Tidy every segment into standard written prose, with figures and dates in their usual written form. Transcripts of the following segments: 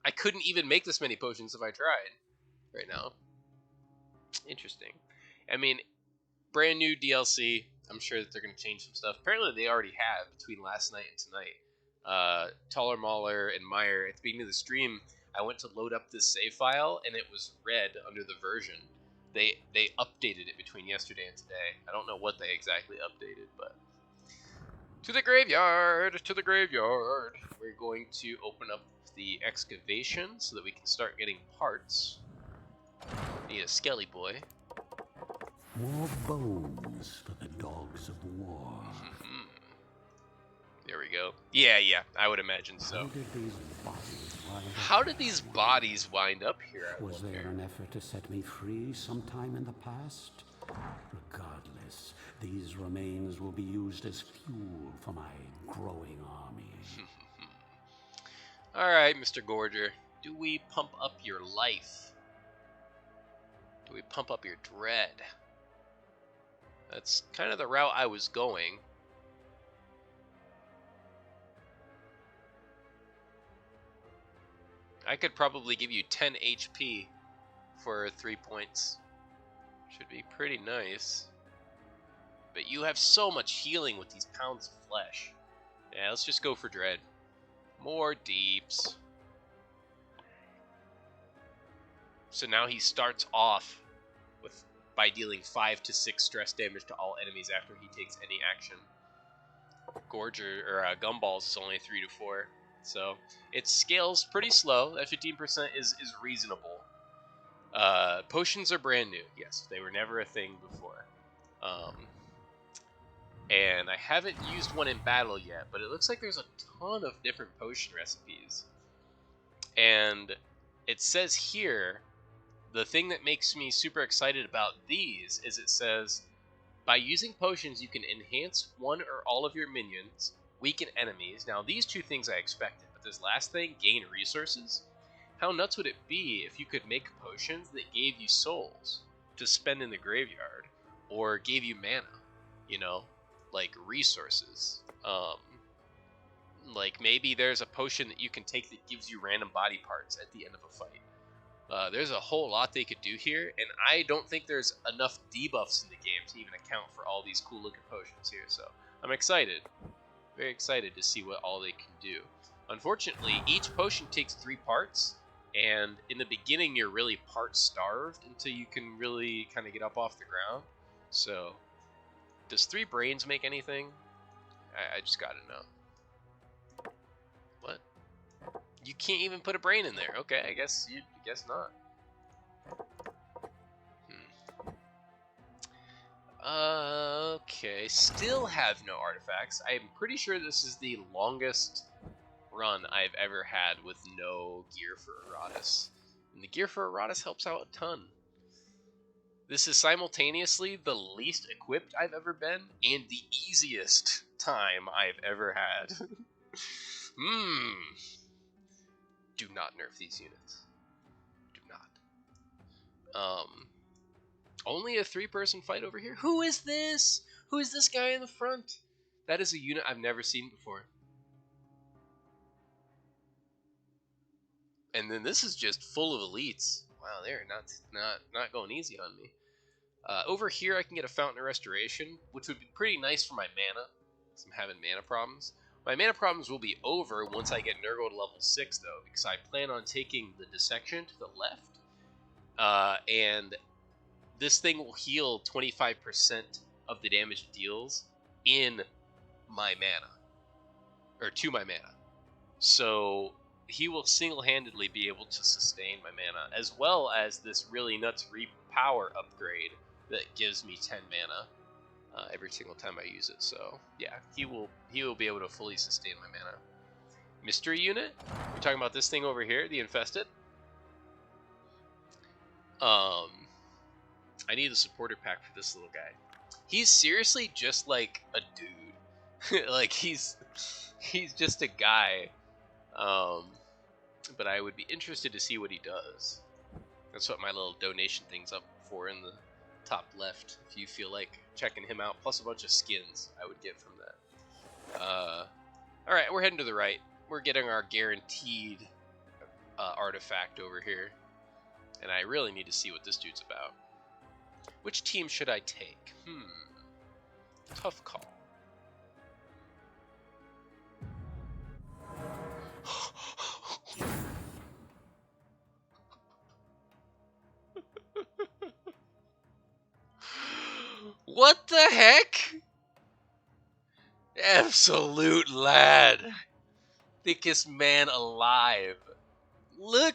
I couldn't even make this many potions if I tried right now. Interesting. I mean, brand new DLC. I'm sure that they're going to change some stuff. Apparently, they already have between last night and tonight. Taller Mauler and Meyer, at the beginning of the stream, I went to load up this save file, and it was red under the version. They updated it between yesterday and today. I don't know what they exactly updated, but... To the graveyard! To the graveyard! We're going to open up the excavation so that we can start getting parts. Need a skelly boy. More bones for the dogs of war. There we go. Yeah, I would imagine so. How did these bodies wind up here? Was there an effort to set me free sometime in the past? Regardless, these remains will be used as fuel for my growing army. Alright, Mr. Gorger. Do we pump up your life? Do we pump up your dread? That's kind of the route I was going. I could probably give you 10 HP for 3 points. Should be pretty nice. But you have so much healing with these pounds of flesh. Yeah, let's just go for dread. More deeps. So now he starts off by dealing 5 to 6 stress damage to all enemies after he takes any action. Gorger or Gumballs is only 3 to 4, so it scales pretty slow. That 15% is reasonable. Potions are brand new. Yes, they were never a thing before. And I haven't used one in battle yet, but it looks like there's a ton of different potion recipes. And it says here, the thing that makes me super excited about these is it says, by using potions, you can enhance one or all of your minions, weaken enemies. Now, these two things I expected, but this last thing, gain resources. How nuts would it be if you could make potions that gave you souls to spend in the graveyard, or gave you mana, you know, like resources. Like maybe there's a potion that you can take that gives you random body parts at the end of a fight. There's a whole lot they could do here, and I don't think there's enough debuffs in the game to even account for all these cool looking potions here, so I'm excited. Very excited to see what all they can do. Unfortunately, each potion takes 3 parts, and in the beginning you're really part starved until you can really kind of get up off the ground. So, does 3 brains make anything? I just gotta know. What? You can't even put a brain in there. Okay, I guess not. Okay, still have no artifacts. I'm pretty sure this is the longest run I've ever had with no gear for Iratus. And the gear for Iratus helps out a ton. This is simultaneously the least equipped I've ever been and the easiest time I've ever had. Do not nerf these units. Do not. Only a 3-person fight over here? Who is this? Who is this guy in the front? That is a unit I've never seen before. And then this is just full of elites. Wow, they're not going easy on me. Over here I can get a Fountain of Restoration, which would be pretty nice for my mana, because I'm having mana problems. My mana problems will be over once I get Nurgle to level 6, though, because I plan on taking the Dissection to the left. And this thing will heal 25% of the damage it deals in my mana. Or to my mana. So he will single-handedly be able to sustain my mana, as well as this really nuts repower upgrade that gives me 10 mana. Every single time I use it, so yeah, he will be able to fully sustain my mana. Mystery unit? We're talking about this thing over here, the Infested. I need a supporter pack for this little guy. He's seriously just like a dude. Like he's just a guy. But I would be interested to see what he does. That's what my little donation thing's up for in the top left, if you feel like checking him out, plus a bunch of skins I would get from that. Alright, we're heading to the right. We're getting our guaranteed artifact over here. And I really need to see what this dude's about. Which team should I take? Tough call. What the heck? Absolute lad. Thickest man alive. Look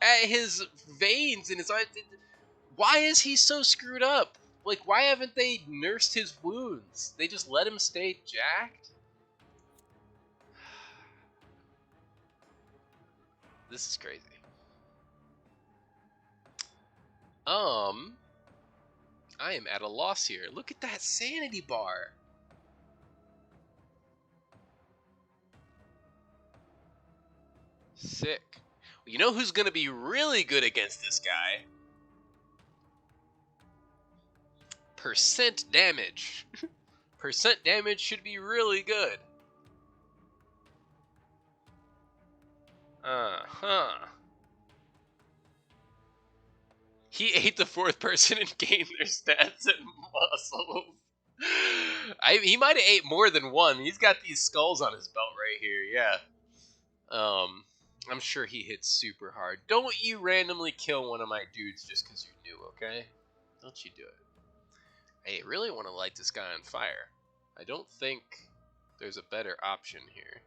at his veins in his eyes. Why is he so screwed up? Like, why haven't they nursed his wounds? They just let him stay jacked? This is crazy. I am at a loss here. Look at that sanity bar. Sick. Well, you know who's going to be really good against this guy? Percent damage. Percent damage should be really good. He ate the fourth person and gained their stats and muscles. He might have ate more than one. He's got these skulls on his belt right here, yeah. I'm sure he hits super hard. Don't you randomly kill one of my dudes just because you're new, okay? Don't you do it. I really want to light this guy on fire. I don't think there's a better option here.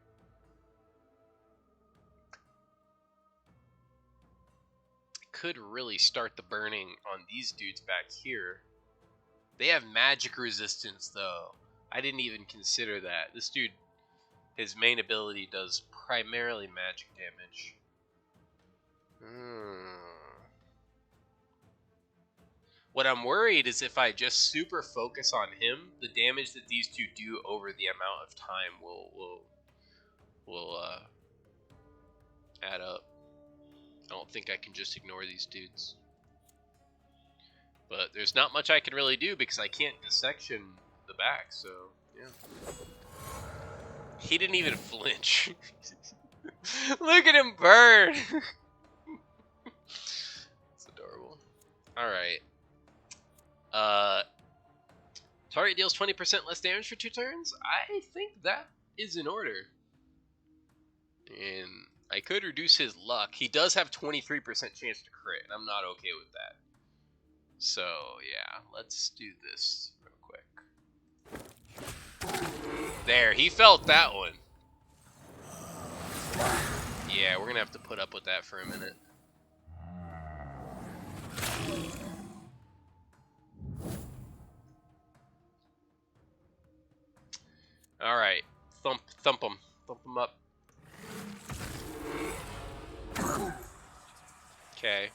Could really start the burning on these dudes back here. They have magic resistance though. I didn't even consider that. This dude, his main ability does primarily magic damage. What I'm worried is if I just super focus on him, the damage that these two do over the amount of time will add up. I don't think I can just ignore these dudes. But there's not much I can really do because I can't dissection the back, so yeah. He didn't even flinch. Look at him burn! It's adorable. Alright. Target deals 20% less damage for 2 turns? I think that is in order. And I could reduce his luck. He does have 23% chance to crit, and I'm not okay with that. So, yeah, let's do this real quick. There, he felt that one. Yeah, we're going to have to put up with that for a minute. Alright, thump him. Thump him up. Okay.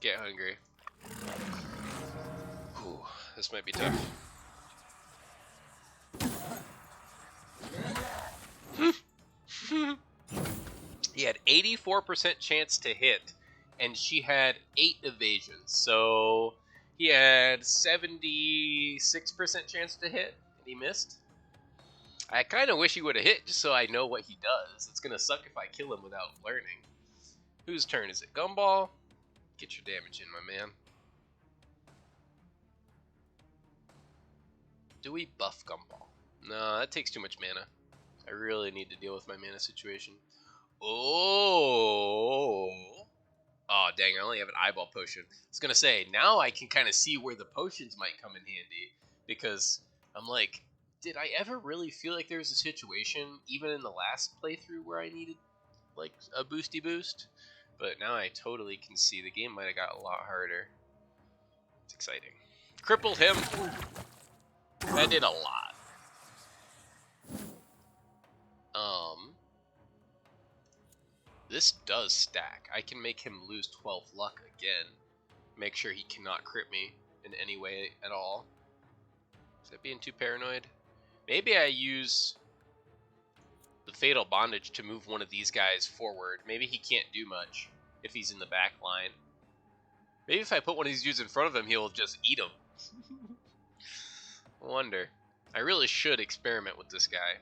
Get hungry. Whew, this might be tough. He had 84% chance to hit, and she had 8 evasions. So he had 76% chance to hit, and he missed. I kind of wish he would have hit just so I know what he does. It's going to suck if I kill him without learning. Whose turn is it? Gumball? Get your damage in, my man. Do we buff Gumball? No, that takes too much mana. I really need to deal with my mana situation. Oh, dang, I only have an eyeball potion. I was going to say, now I can kind of see where the potions might come in handy. Because I'm like, did I ever really feel like there was a situation, even in the last playthrough, where I needed, like, a boosty boost? But now I totally can see the game might have got a lot harder. It's exciting. Crippled him. That did a lot. This does stack. I can make him lose 12 luck again. Make sure he cannot crit me in any way at all. Is that being too paranoid? Maybe I use the Fatal Bondage to move one of these guys forward. Maybe he can't do much if he's in the back line. Maybe if I put one of these dudes in front of him, he'll just eat him. I wonder. I really should experiment with this guy.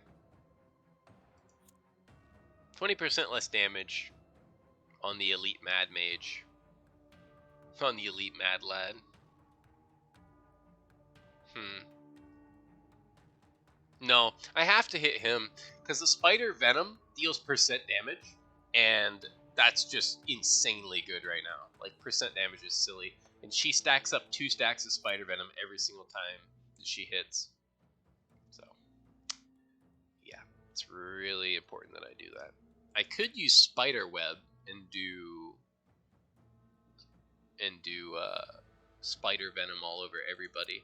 20% less damage on the elite mad mage. On the elite mad lad. No, I have to hit him because the spider venom deals percent damage, and that's just insanely good right now. Like, percent damage is silly, and she stacks up 2 stacks of spider venom every single time that she hits. So, yeah, it's really important that I do that. I could use spider web and do spider venom all over everybody.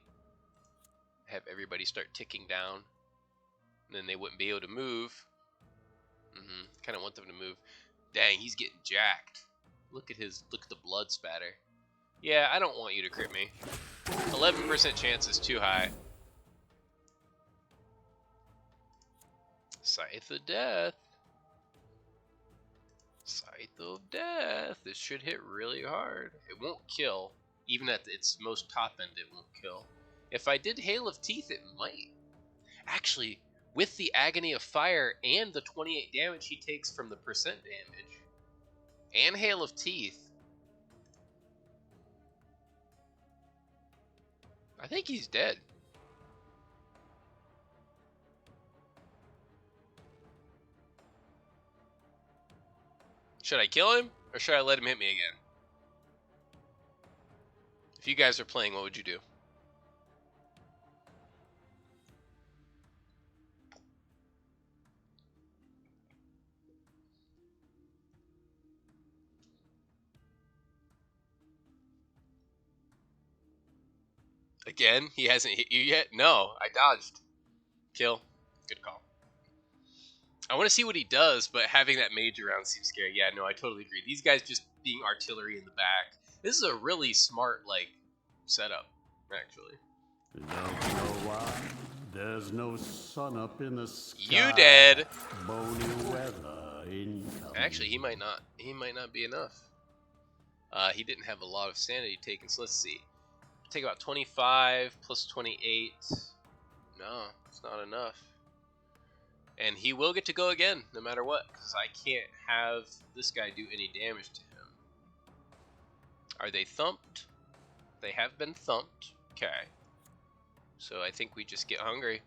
Have everybody start ticking down. And then they wouldn't be able to move. Kind of want them to move. Dang, he's getting jacked. Look at the blood spatter. Yeah, I don't want you to crit me. 11% chance is too high. Scythe of Death. Scythe of Death. This should hit really hard. It won't kill. Even at its most top end, it won't kill. If I did Hail of Teeth, it might. Actually, with the Agony of Fire and the 28 damage he takes from the percent damage, and Hail of Teeth, I think he's dead. Should I kill him, or should I let him hit me again? If you guys are playing, what would you do? Again, he hasn't hit you yet? No, I dodged. Kill. Good call. I want to see what he does, but having that mage around seems scary. Yeah, no, I totally agree. These guys just being artillery in the back. This is a really smart, like, setup, actually. Don't know why. There's no sun up in the sky. You dead. Bony weather incoming. Actually, he might not be enough. He didn't have a lot of sanity taken, so let's see. Take about 25 plus 28. No, it's not enough. And he will get to go again, no matter what, because I can't have this guy do any damage to him. Are they thumped? They have been thumped. Okay. So I think we just get hungry.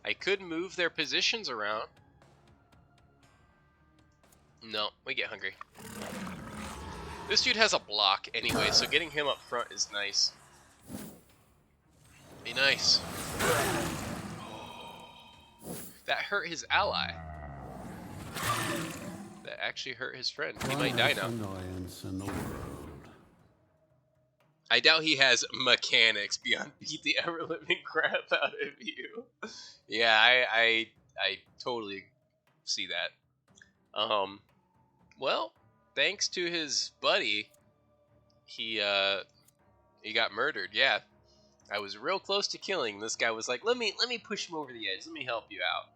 I could move their positions around. No, we get hungry. This dude has a block anyway, so getting him up front is nice. Be nice. That hurt his ally. That actually hurt his friend. He might die now. Annoyance in the world. I doubt he has mechanics beyond beat the ever-living crap out of you. Yeah, I totally see that. Well, thanks to his buddy, he got murdered. Yeah, I was real close to killing. This guy was like, let me push him over the edge. Let me help you out.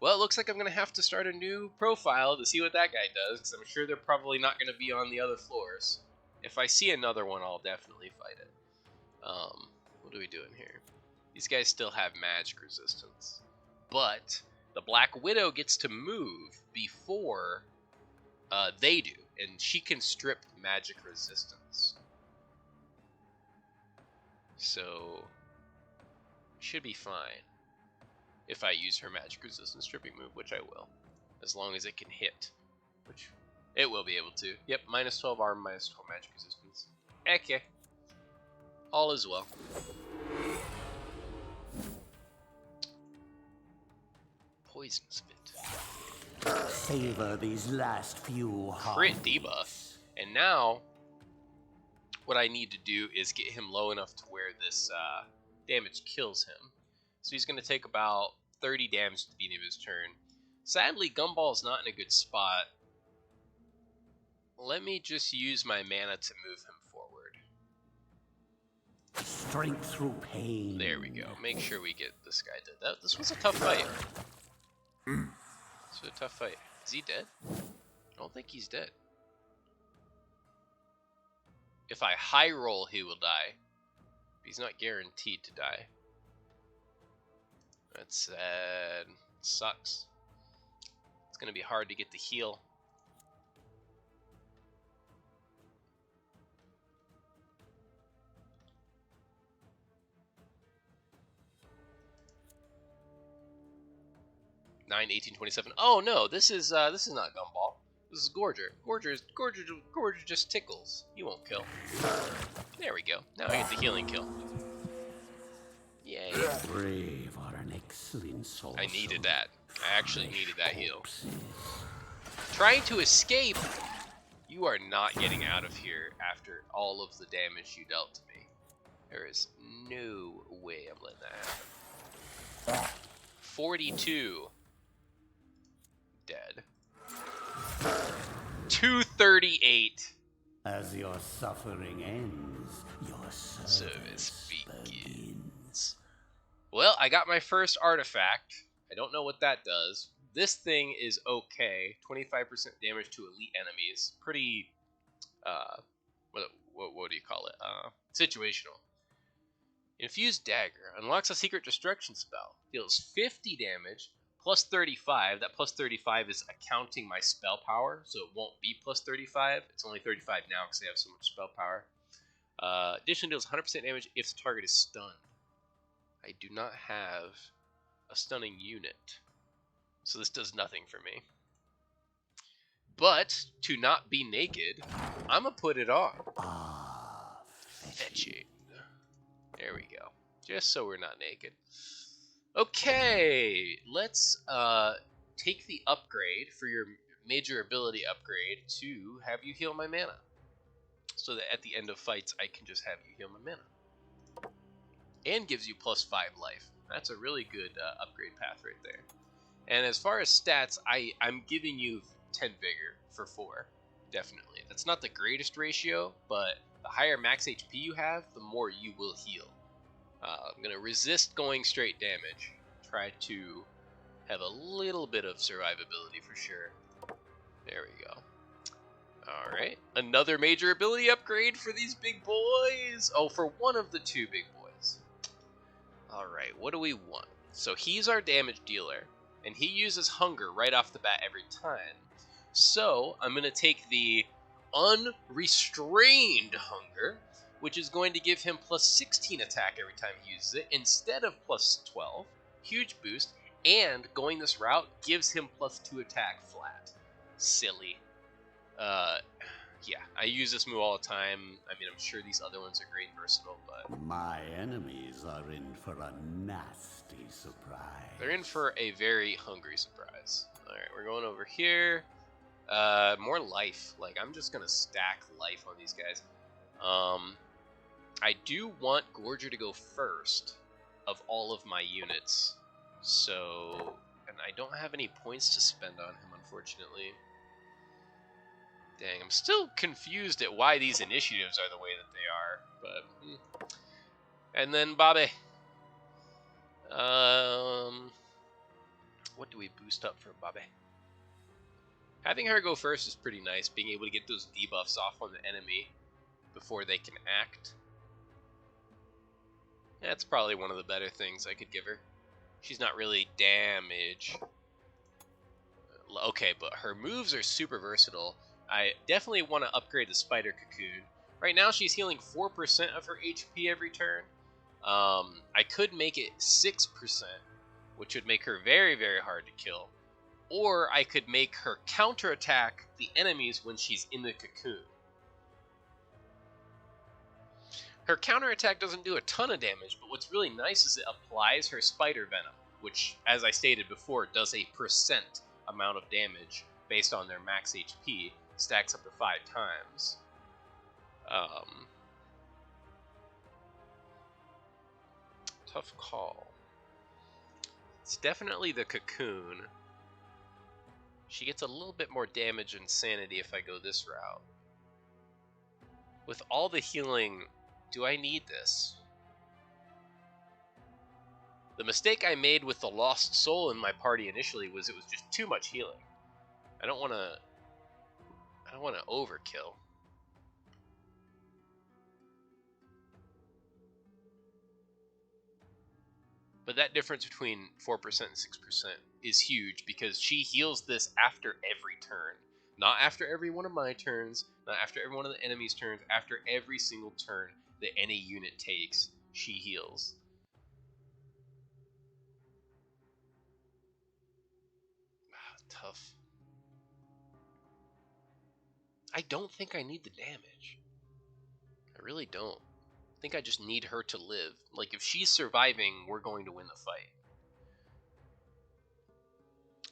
Well, it looks like I'm gonna have to start a new profile to see what that guy does, because I'm sure they're probably not gonna be on the other floors. If I see another one, I'll definitely fight it. What are we doing here? These guys still have magic resistance, but the Black Widow gets to move before they do, and she can strip magic resistance. So, should be fine if I use her magic resistance stripping move, which I will, as long as it can hit, which it will be able to. Yep, minus 12 armor, minus 12 magic resistance. Okay. All is well. Poison spit. Savor these last few Crit debuff. And now, what I need to do is get him low enough to where this damage kills him. So he's going to take about 30 damage at the beginning of his turn. Sadly, Gumball's not in a good spot. Let me just use my mana to move him forward. Strength through pain. There we go. Make sure we get this guy dead. This was a tough fight. This was a tough fight. Is he dead? I don't think he's dead. If I high roll, he will die. He's not guaranteed to die. That's sad. Sucks. It's gonna be hard to get the heal. Nine, 18, 27. Oh no, this is not Gumball. This is Gorger. Gorger just tickles. He won't kill. There we go. Now I get the healing kill. Yay. Brave are an excellent soul. I needed that. I actually needed that heal. Trying to escape. You are not getting out of here after all of the damage you dealt to me. There is no way I'm letting that happen. 42. Dead. 238. As your suffering ends, your service begins. Well, I got my first artifact. I don't know what that does. This thing is okay. 25% damage to elite enemies. Pretty, what do you call it? Situational. Infused Dagger unlocks a secret destruction spell. Deals 50 damage. Plus 35, that plus 35 is accounting my spell power, so it won't be plus 35. It's only 35 now because I have so much spell power. Additionally, deals 100% damage if the target is stunned. I do not have a stunning unit, so this does nothing for me. But, to not be naked, I'm going to put it on. Fetching. There we go. Just so we're not naked. Okay, let's take the upgrade for your major ability upgrade to have you heal my mana. So that at the end of fights, I can just have you heal my mana. And gives you plus 5 life. That's a really good upgrade path right there. And as far as stats, I'm giving you 10 Vigor for 4. Definitely. That's not the greatest ratio, but the higher max HP you have, the more you will heal. I'm going to resist going straight damage. Try to have a little bit of survivability for sure. There we go. Alright. Another major ability upgrade for these big boys. Oh, for one of the two big boys. Alright, what do we want? So he's our damage dealer. And he uses hunger right off the bat every time. So I'm going to take the unrestrained hunger, which is going to give him plus 16 attack every time he uses it, instead of plus 12. Huge boost. And going this route gives him plus 2 attack flat. Silly. Yeah, I use this move all the time. I mean, I'm sure these other ones are great and versatile, but... My enemies are in for a nasty surprise. They're in for a very hungry surprise. Alright, we're going over here. More life. Like, I'm just gonna stack life on these guys. I do want Gorger to go first of all of my units. So, and I don't have any points to spend on him, unfortunately. Dang, I'm still confused at why these initiatives are the way that they are, but... And then Bobby. What do we boost up for Bobby? Having her go first is pretty nice, being able to get those debuffs off on the enemy before they can act. That's probably one of the better things I could give her. She's not really damage. Okay, but her moves are super versatile. I definitely want to upgrade the Spider Cocoon. Right now she's healing 4% of her HP every turn. I could make it 6%, which would make her very, very hard to kill. Or I could make her counterattack the enemies when she's in the cocoon. Her counterattack doesn't do a ton of damage, but what's really nice is it applies her Spider Venom, which, as I stated before, does a percent amount of damage based on their max HP, stacks up to 5 times. Tough call. It's definitely the cocoon. She gets a little bit more damage and sanity if I go this route. With all the healing, do I need this? The mistake I made with the lost soul in my party initially was it was just too much healing. I don't want to overkill. But that difference between 4% and 6% is huge because she heals this after every turn. Not after every one of my turns, not after every one of the enemy's turns, after every single turn that any unit takes, she heals. Tough. I don't think I need the damage. I really don't. I think I just need her to live. Like, if she's surviving, we're going to win the fight.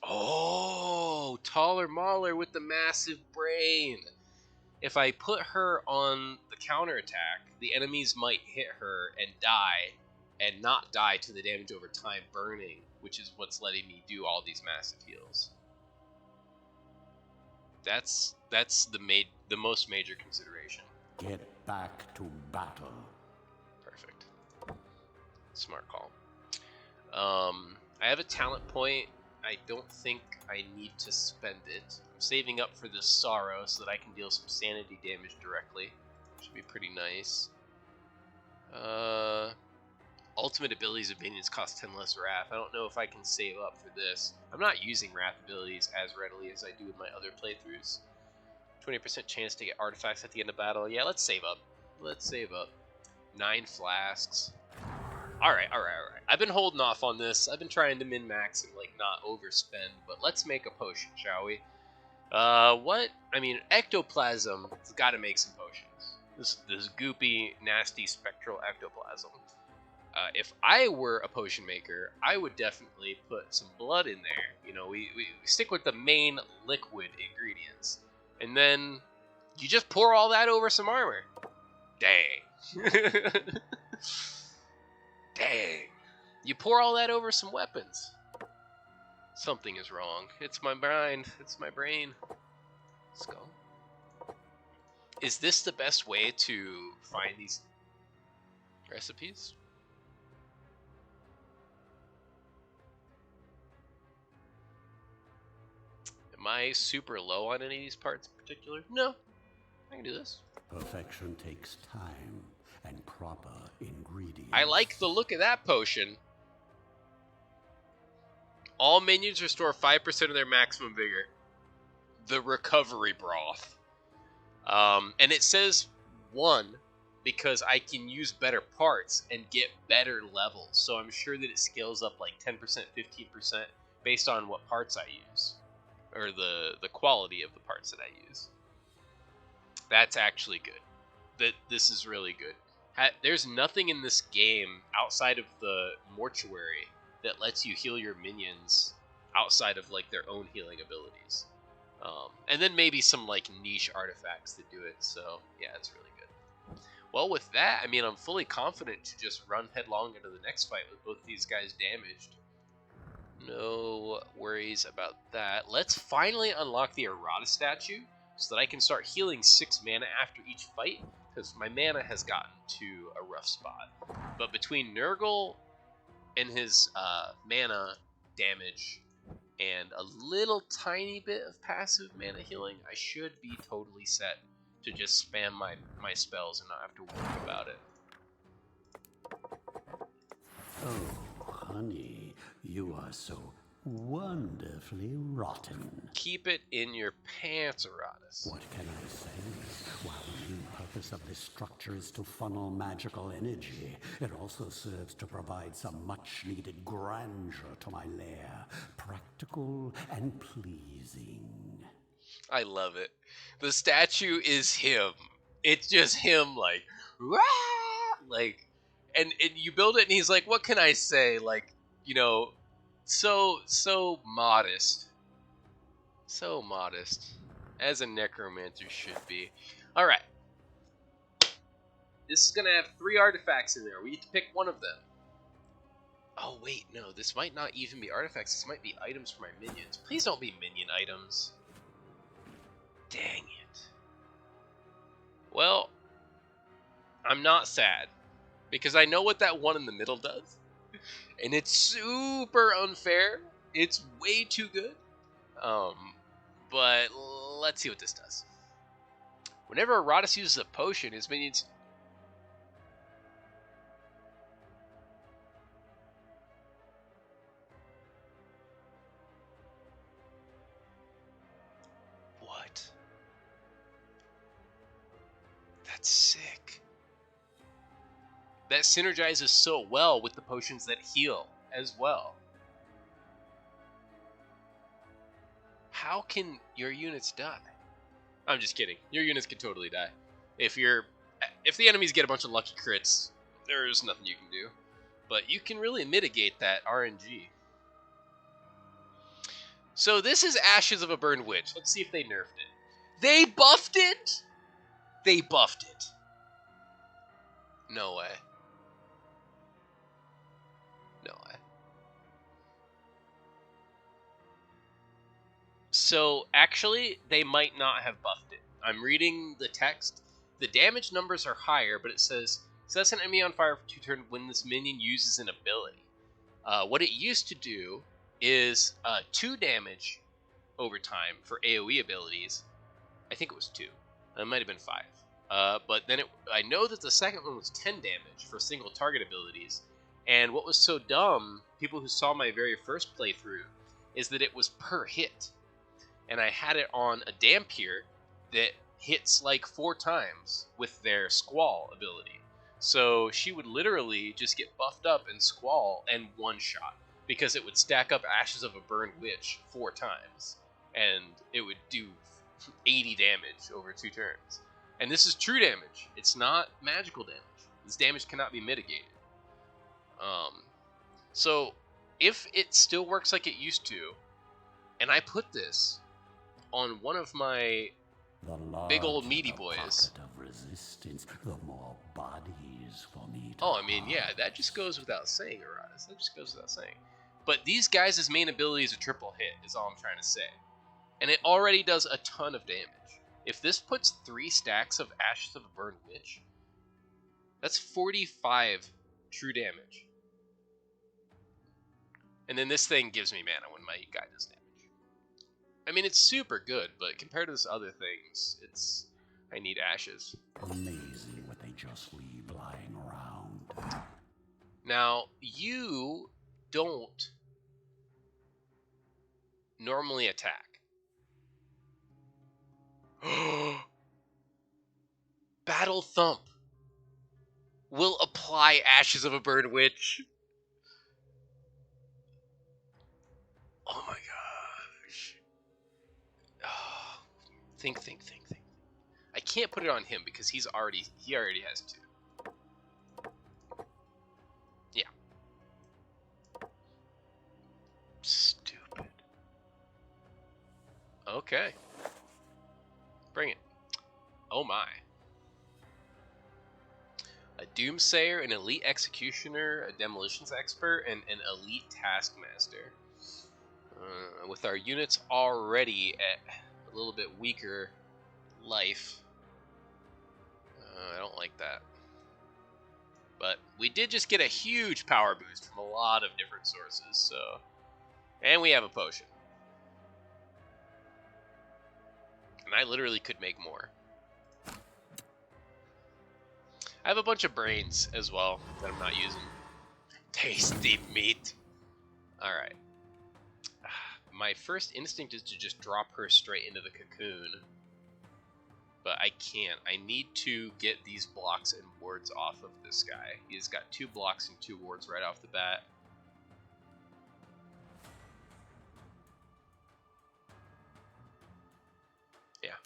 Oh, Taller Mauler with the massive brain. If I put her on the counterattack, the enemies might hit her and die, and not die to the damage over time burning, which is what's letting me do all these massive heals. That's the most major consideration. Get back to battle. Perfect. Smart call. I have a talent point. I don't think I need to spend it. I'm saving up for this sorrow so that I can deal some sanity damage directly. Should be pretty nice. Ultimate abilities of minions cost 10 less wrath. I don't know if I can save up for this. I'm not using wrath abilities as readily as I do with my other playthroughs. 20% chance to get artifacts at the end of battle. Yeah, let's save up. Let's save up. 9 flasks. Alright. I've been holding off on this. I've been trying to min-max and like not overspend, but let's make a potion, shall we? What? I mean, ectoplasm has got to make some potions. This goopy, nasty spectral ectoplasm. If I were a potion maker, I would definitely put some blood in there. You know, we stick with the main liquid ingredients. And then you just pour all that over some armor. Dang. Dang. You pour all that over some weapons. Something is wrong. It's my mind. It's my brain. Skull. Is this the best way to find these recipes? Am I super low on any of these parts in particular? No. I can do this. Perfection takes time and proper ingredients. I like the look of that potion. All minions restore 5% of their maximum vigor. The recovery broth. And it says 1 because I can use better parts and get better levels. So I'm sure that it scales up like 10%, 15% based on what parts I use. Or the quality of the parts that I use. That's actually good. This is really good. There's nothing in this game outside of the mortuary that lets you heal your minions outside of like their own healing abilities. And then maybe some like niche artifacts that do it. So yeah, it's really good. Well, with that, I mean, I'm fully confident to just run headlong into the next fight with both these guys damaged. No worries about that. Let's finally unlock the Iratus statue so that I can start healing 6 mana after each fight, because my mana has gotten to a rough spot. But between Nurgle and his mana damage and a little tiny bit of passive mana healing, I should be totally set to just spam my spells and not have to worry about it. Oh, honey, you are so wonderfully rotten. Keep it in your pants, Iratus. What can I say? While the main purpose of this structure is to funnel magical energy, it also serves to provide some much-needed grandeur to my lair. Practical and pleasing. I love it. The statue is him. It's just him, like, rah! Like, and you build it, and he's like, what can I say? Like, you know, so modest. So modest. As a necromancer should be. Alright. This is going to have 3 artifacts in there. We need to pick one of them. Oh, wait, no. This might not even be artifacts. This might be items for my minions. Please don't be minion items. Dang it. Well, I'm not sad. Because I know what that one in the middle does. And it's super unfair. It's way too good. But let's see what this does. Whenever Iratus uses a potion, his minions... that synergizes so well with the potions that heal as well. How can your units die? I'm just kidding. Your units can totally die. If the enemies get a bunch of lucky crits, there's nothing you can do. But you can really mitigate that RNG. So this is Ashes of a Burned Witch. Let's see if they nerfed it. They buffed it? They buffed it. No way. No way. So actually, they might not have buffed it. I'm reading the text. The damage numbers are higher, but it says, sets an enemy on fire for 2 turns when this minion uses an ability. What it used to do is 2 damage over time for AoE abilities. I think it was 2. It might have been 5. But then I know that the second one was 10 damage for single target abilities. And what was so dumb, people who saw my very first playthrough, is that it was per hit. And I had it on a Dampier that hits like 4 times with their Squall ability. So she would literally just get buffed up and Squall and one-shot, because it would stack up Ashes of a Burned Witch 4 times, and it would do 80 damage over 2 turns. And this is true damage. It's not magical damage. This damage cannot be mitigated. So if it still works like it used to, and I put this on one of my big old meaty boys. Of resistance, the more bodies for me to Oh, I mean, yeah, that just goes without saying, Iratus. That just goes without saying. But these guys' main ability is a triple hit, is all I'm trying to say. And it already does a ton of damage. If this puts 3 stacks of Ashes of a Burned Witch, that's 45 true damage. And then this thing gives me mana when my guy does damage. I mean, it's super good, but compared to those other things, I need Ashes. Amazing what they just leave lying around. Now, you don't normally attack. Battle Thump will apply Ashes of a Burned Witch. Oh my gosh. Oh, think. I can't put it on him because he already has 2. Yeah. Stupid. Okay. Bring it. Oh my. A Doomsayer, an Elite Executioner, a Demolitions Expert, and an Elite Taskmaster. With our units already at a little bit weaker life. I don't like that. But we did just get a huge power boost from a lot of different sources, so... And we have a potion. And I literally could make more. I have a bunch of brains as well that I'm not using. Tasty meat. Alright. My first instinct is to just drop her straight into the cocoon. But I can't. I need to get these blocks and wards off of this guy. He's got 2 blocks and 2 wards right off the bat. Yeah.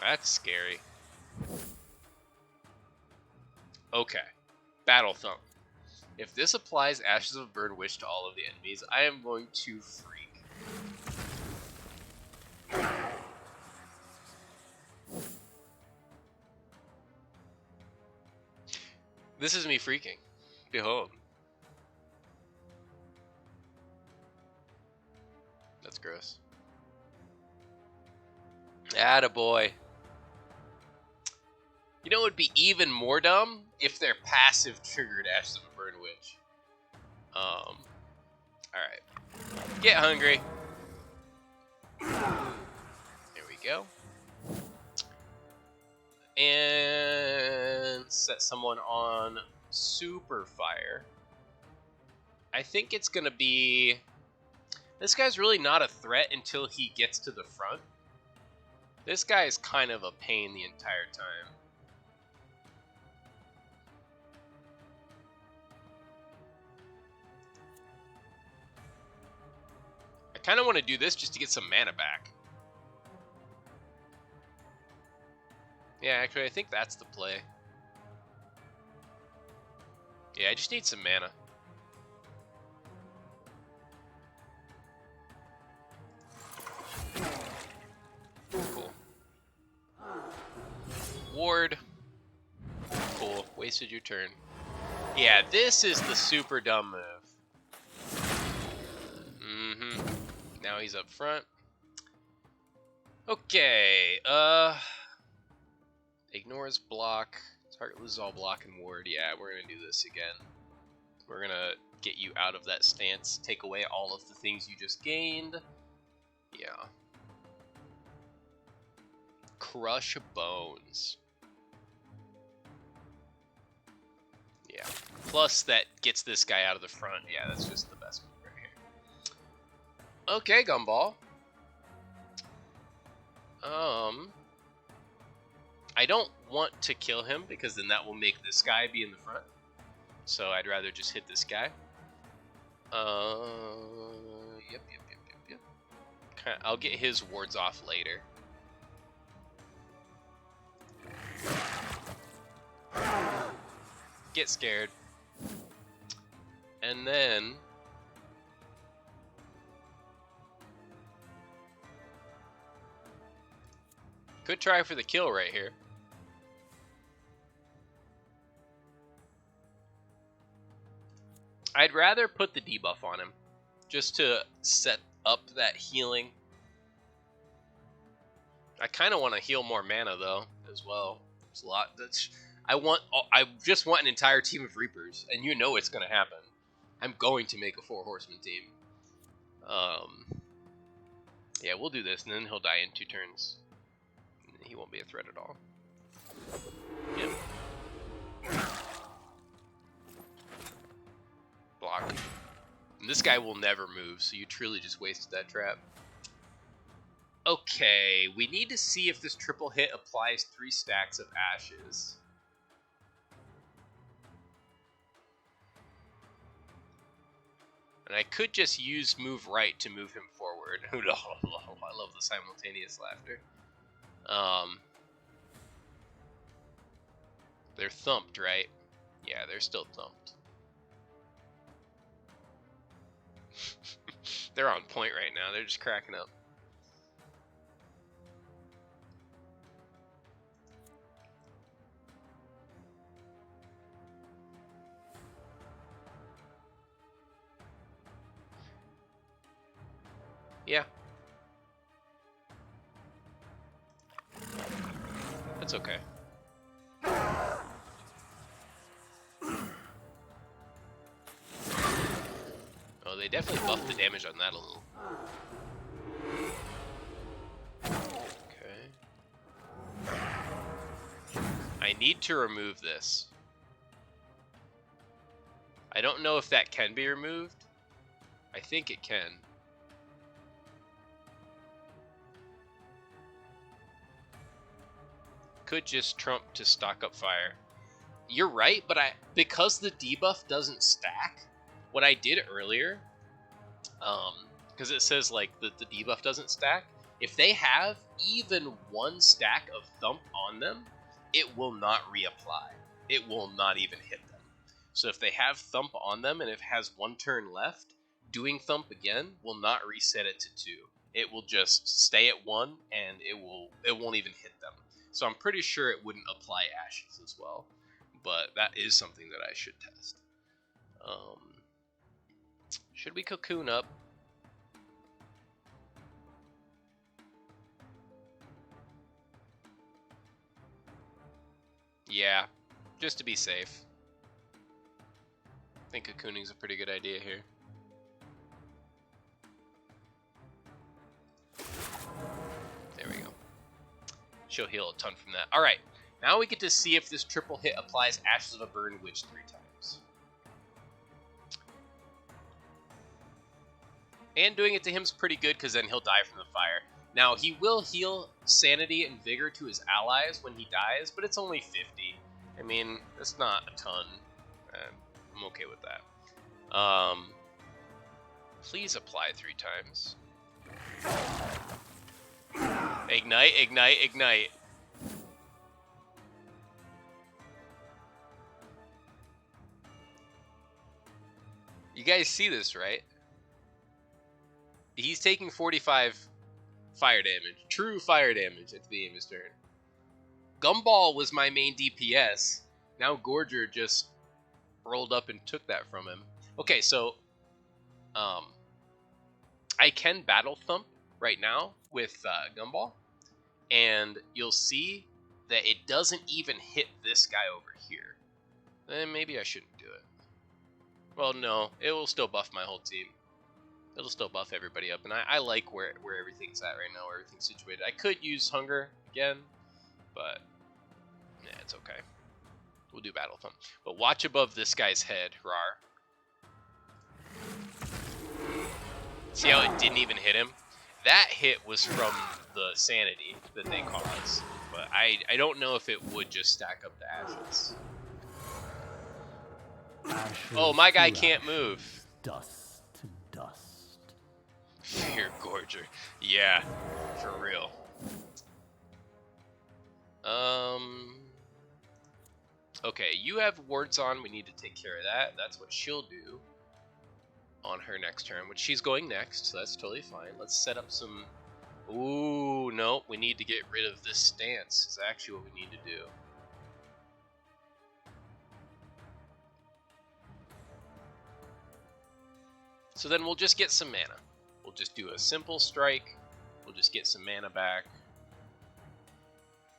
That's scary. Okay. Battle Thump. If this applies Ashes of a Burned Witch to all of the enemies, I am going to freak. This is me freaking. Behold. That's gross. Attaboy. You know what would be even more dumb? If their passive triggered Ashes of a Burned Witch. Alright. Get hungry. There we go. And set someone on Super Fire. I think it's gonna be... This guy's really not a threat until he gets to the front. This guy is kind of a pain the entire time. I kind of want to do this just to get some mana back. Yeah, actually, I think that's the play. Yeah, I just need some mana. Cool. Ward. Cool. Wasted your turn. Yeah, this is the super dumb move. Now he's up front. Okay, ignores block. Target loses all block and ward. Yeah, we're gonna do this again. We're gonna get you out of that stance, take away all of the things you just gained. Yeah. Crush bones. Yeah. Plus that gets this guy out of the front. Yeah, that's just the best move right here. Okay, Gumball. I don't want to kill him because then that will make this guy be in the front. So I'd rather just hit this guy. Yep. I'll get his wards off later. Get scared. And then could try for the kill right here. I'd rather put the debuff on him just to set up that healing. I kind of want to heal more mana though as well. There's a lot that's I just want an entire team of Reapers, and you know it's going to happen. I'm going to make a 4 horseman team. Yeah, we'll do this, and then he'll die in 2 turns. He won't be a threat at all. Yep. Block. And this guy will never move, so you truly just wasted that trap. Okay, we need to see if this triple hit applies 3 stacks of ashes. And I could just use move right to move him forward. I love the simultaneous laughter. They're thumped, right? Yeah, they're still thumped. They're on point right now. They're just cracking up. Yeah. That's okay. Oh, they definitely buffed the damage on that a little. Okay. I need to remove this. I don't know if that can be removed. I think it can. Could just trump to stock up fire. You're right, but because the debuff doesn't stack, what I did earlier, because it says like the debuff doesn't stack, if they have even 1 stack of thump on them, it will not reapply. It will not even hit them. So if they have thump on them and it has 1 turn left, doing thump again will not reset it to 2. It will just stay at 1 and it won't even hit them. So I'm pretty sure it wouldn't apply ashes as well. But that is something that I should test. Should we cocoon up? Yeah, just to be safe. I think cocooning's a pretty good idea here. There we go. She'll heal a ton from that. Alright, now we get to see if this triple hit applies Ashes of a Burned Witch 3 times. And doing it to him is pretty good because then he'll die from the fire. Now, he will heal sanity and vigor to his allies when he dies, but it's only 50. I mean, that's not a ton. I'm okay with that. Please apply 3 times. Ignite, ignite, ignite. You guys see this, right? He's taking 45 fire damage. True fire damage at the beginning of his turn. Gumball was my main DPS. Now Gorger just rolled up and took that from him. Okay, so I can Battle Thump right now with Gumball, and you'll see that it doesn't even hit this guy over here. Then maybe I shouldn't do it. Well, no, it will still buff my whole team. It'll still buff everybody up, and I like where everything's at right now, where everything's situated. I could use Hunger again, but yeah, it's okay. We'll do Battle Thump. But watch above this guy's head, Rar. See how it didn't even hit him? That hit was from the sanity that they cause. But I don't know if it would just stack up the ashes. Oh, my guy can't move. Dust to dust. Fear Gorger. Yeah, for real. Okay, you have wards on. We need to take care of that. That's what she'll do on her next turn, which she's going next, so that's totally fine. Let's set up some... Ooh, no, we need to get rid of this stance. Is actually what we need to do. So then we'll just get some mana. We'll just do a simple strike. We'll just get some mana back.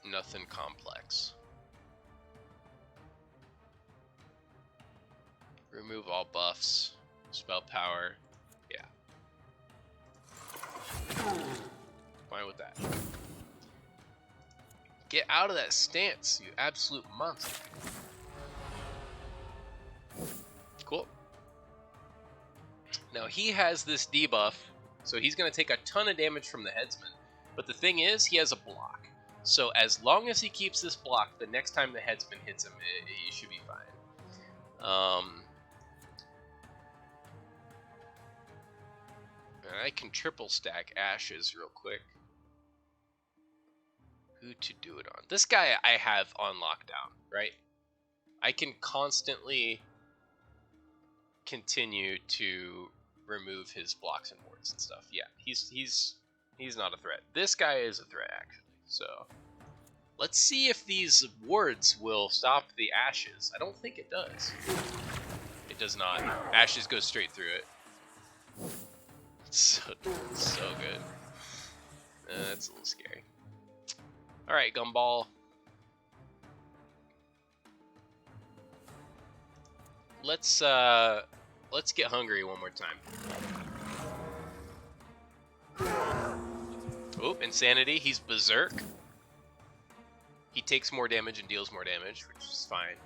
Nothing complex. Remove all buffs. Spell power. Yeah. Fine with that. Get out of that stance, you absolute monster. Cool. Now he has this debuff, so he's going to take a ton of damage from the headsman. But the thing is, he has a block. So as long as he keeps this block, the next time the headsman hits him, he should be fine. I can triple stack ashes real quick. Who to do it on? This guy I have on lockdown, right? I can constantly continue to remove his blocks and wards and stuff. Yeah, he's not a threat. This guy is a threat, actually. So let's see if these wards will stop the ashes. I don't think it does. It does not. Ashes go straight through it. So good. That's a little scary. All right, Gumball. Let's get hungry one more time. Oh, insanity. He's berserk. He takes more damage and deals more damage, which is fine.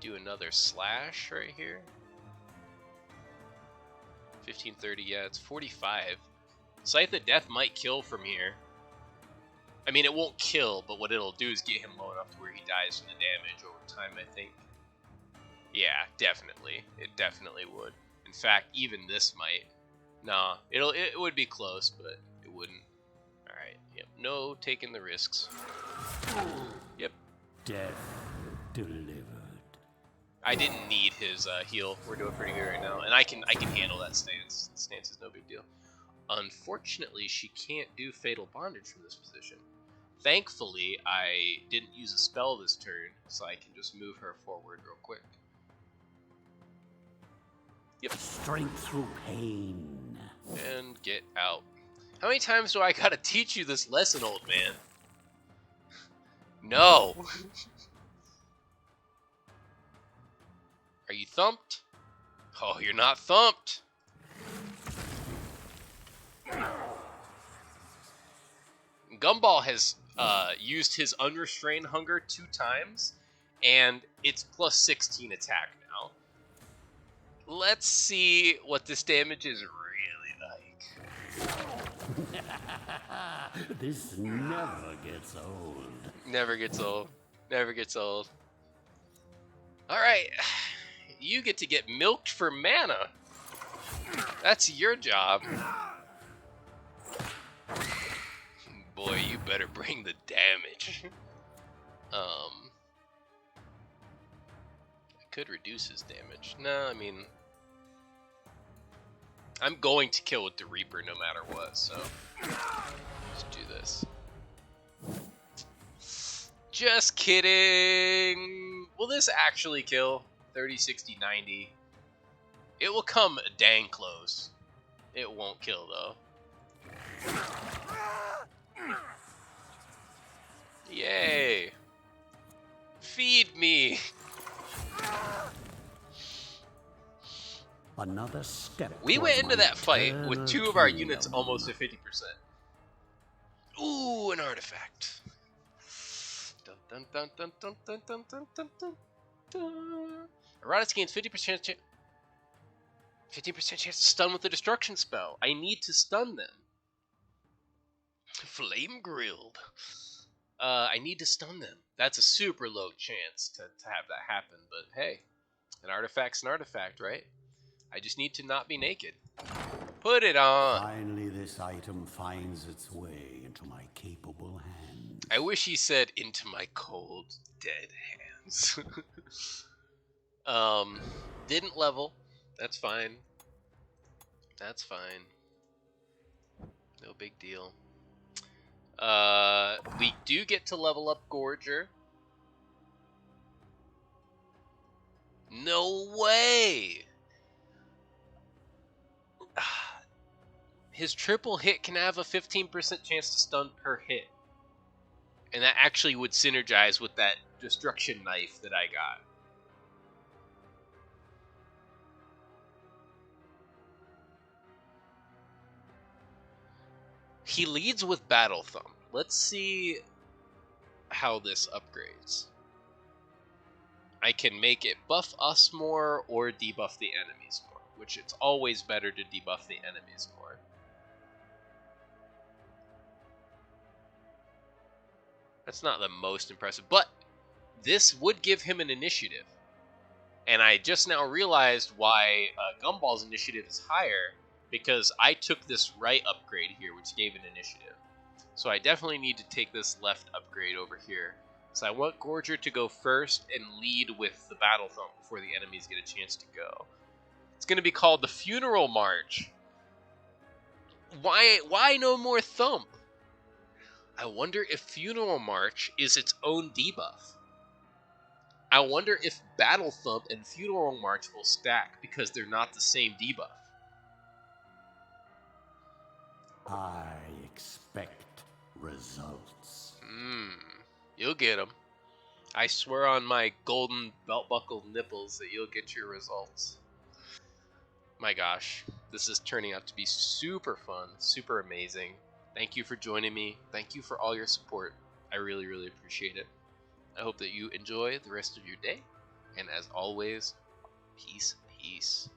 Do another slash right here. 1530, yeah, it's 45. Scythe of Death might kill from here. I mean, it won't kill, but what it'll do is get him low enough to where he dies from the damage over time, I think. Yeah, definitely. It definitely would. In fact, even this might. Nah, it would be close, but it wouldn't. Alright, yep. No taking the risks. Yep. Death delivered. I didn't need his heal. We're doing pretty good right now, and I can handle that stance. The stance is no big deal. Unfortunately, she can't do Fatal Bondage from this position. Thankfully, I didn't use a spell this turn, so I can just move her forward real quick. Yep. Strength through pain. And get out. How many times do I gotta teach you this lesson, old man? No! Are you thumped? Oh, you're not thumped! Gumball has used his Unrestrained Hunger 2 times, and it's plus 16 attack now. Let's see what this damage is really like. This never gets old. Never gets old. Never gets old. Alright. You get to get milked for mana. That's your job. Boy, you better bring the damage. I could reduce his damage. No, I mean, I'm going to kill with the Reaper no matter what, so let's do this. Just kidding. Will this actually kill? 30, 60, 90. It will come dang close. It won't kill though. Yay. Feed me. Another step. We went into that fight with 2 of our units almost at 50%. Ooh, an artifact. Dun, dun, dun, dun, dun, dun, dun, dun, dun, dun, dun. Iratus gains 50% chance. 15% chance to stun with the destruction spell. I need to stun them. Flame grilled. I need to stun them. That's a super low chance to have that happen, but hey, an artifact's an artifact, right? I just need to not be naked. Put it on. Finally, this item finds its way into my capable hands. I wish he said into my cold, dead hands. Didn't level. That's fine. That's fine. No big deal. We do get to level up Gorger. No way! His triple hit can have a 15% chance to stun per hit. And that actually would synergize with that destruction knife that I got. He leads with Battle Thump. Let's see how this upgrades. I can make it buff us more or debuff the enemies more, which it's always better to debuff the enemies more. That's not the most impressive, but this would give him an initiative. And I just now realized why Gumball's initiative is higher, because I took this right upgrade here, which gave an initiative. So I definitely need to take this left upgrade over here. So I want Gorger to go first and lead with the Battle Thump before the enemies get a chance to go. It's going to be called the Funeral March. Why no more Thump? I wonder if Funeral March is its own debuff. I wonder if Battle Thump and Funeral March will stack because they're not the same debuff. I expect results. You'll get them. I swear on my golden belt-buckled nipples that you'll get your results. My gosh, this is turning out to be super fun, super amazing. Thank you for joining me. Thank you for all your support. I really, really appreciate it. I hope that you enjoy the rest of your day. And as always, peace, peace.